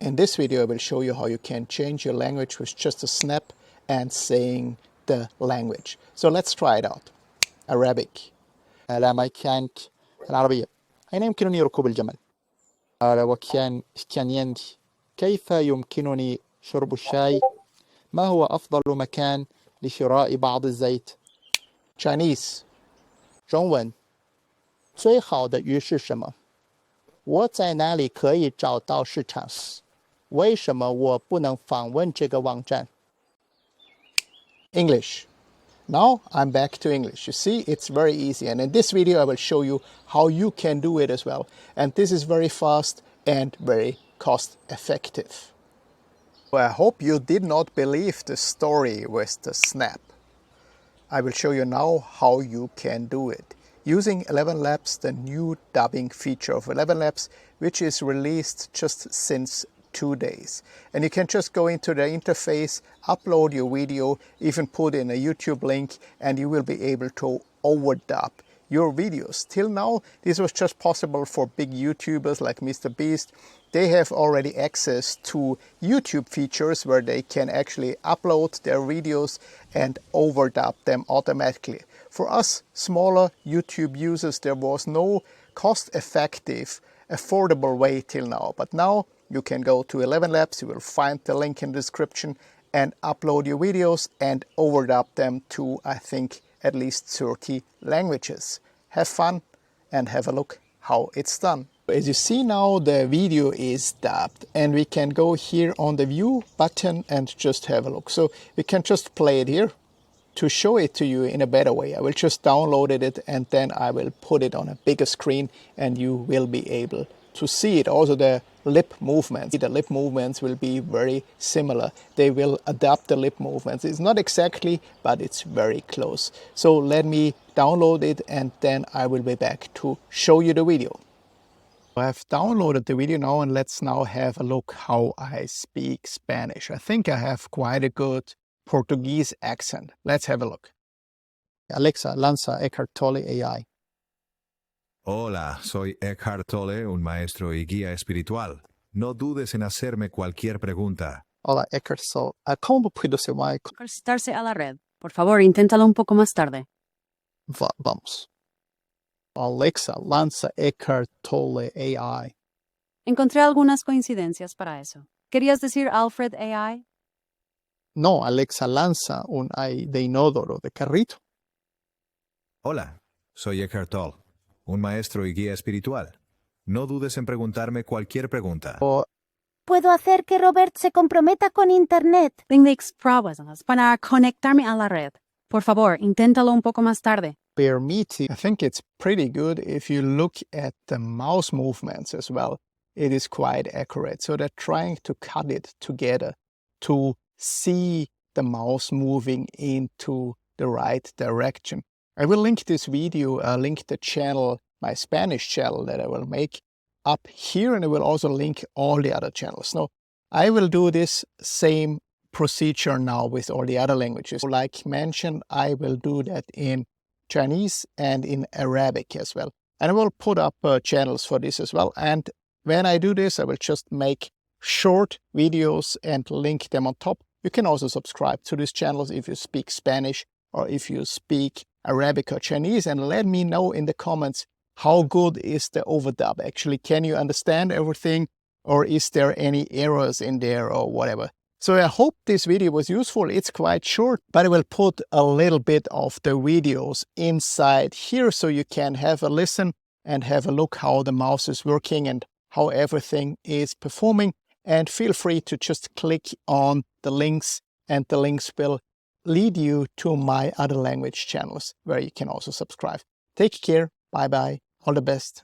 In this video, I will show you how you can change your language with just a snap and saying the language. So let's try it out. Arabic. لما كانت العربية أين يمكنني ركوب الجمل؟ وكان يندي كيف يمكنني شرب الشاي؟ ما هو أفضل مكان لشراء بعض الزيت؟ Chinese. 中文最好的鱼是什么？我在哪里可以找到市场？为什么我不能访问这个网站？ English. Now I'm back to English. You see, it's very easy. And in this video, I will show you how you can do it as well. And this is very fast and very cost effective. I hope you did not believe the story with the snap. I will show you now how you can do it. Using 11 Labs, the new dubbing feature of 11 Labs, which is released just since 2 days. And you can just go into the interface, upload your video, even put in a YouTube link, and you will be able to overdub your videos. Till now, this was just possible for big YouTubers like Mr. Beast. They have already access to YouTube features where they can actually upload their videos and overdub them automatically. For us smaller YouTube users, there was no cost-effective, affordable way till now. But now you can go to 11 Labs, you will find the link in the description, and upload your videos and overdub them to, I think, at least 30 languages. Have fun and have a look how it's done. As you see now, the video is dubbed, and we can go here on the view button and just have a look. So we can just play it here. To show it to you in a better way, I will just download it and then I will put it on a bigger screen and you will be able to see it. Also the lip movements. The lip movements will be very similar. They will adapt the lip movements. It's not exactly, but it's very close. So let me download it and then I will be back to show you the video. I have downloaded the video now and let's now have a look how I speak Spanish. I think I have quite a good Portuguese accent. Let's have a look. Alexa, lanza Eckhart Tolle AI. Hola, soy Eckhart Tolle, un maestro y guía espiritual. No dudes en hacerme cualquier pregunta. Hola, Eckhart Tolle. ¿Cómo puedo ser más? Conectarse a la red. Por favor, inténtalo un poco más tarde. Vamos. Alexa, lanza Eckhart Tolle AI. Encontré algunas coincidencias para eso. ¿Querías decir Alfred AI? No, Alexa, lanza un AI de inodoro de carrito. Hola, soy Eckhart Tolle, un maestro y guía espiritual. No dudes en preguntarme cualquier pregunta. Puedo hacer que Robert se comprometa con Internet. Tengo pruebas para conectarme a la red. Por favor, inténtalo un poco más tarde. Bear meeting. I think it's pretty good if you look at the mouse movements as well. It is quite accurate. So they're trying to cut it together to see the mouse moving into the right direction. I will link this video, link the channel, my Spanish channel that I will make up here, and I will also link all the other channels. Now, I will do this same procedure now with all the other languages. Like mentioned, I will do that in Chinese and in Arabic as well. And I will put up channels for this as well. And when I do this, I will just make short videos and link them on top. You can also subscribe to these channels if you speak Spanish or if you speak Arabic or Chinese, and let me know in the comments how good is the overdub. Actually, can you understand everything, or is there any errors in there or whatever? So I hope this video was useful. It's quite short, but I will put a little bit of the videos inside here so you can have a listen and have a look how the mouse is working and how everything is performing. And feel free to just click on the links, and the links will lead you to my other language channels where you can also subscribe. Take care. Bye-bye. All the best.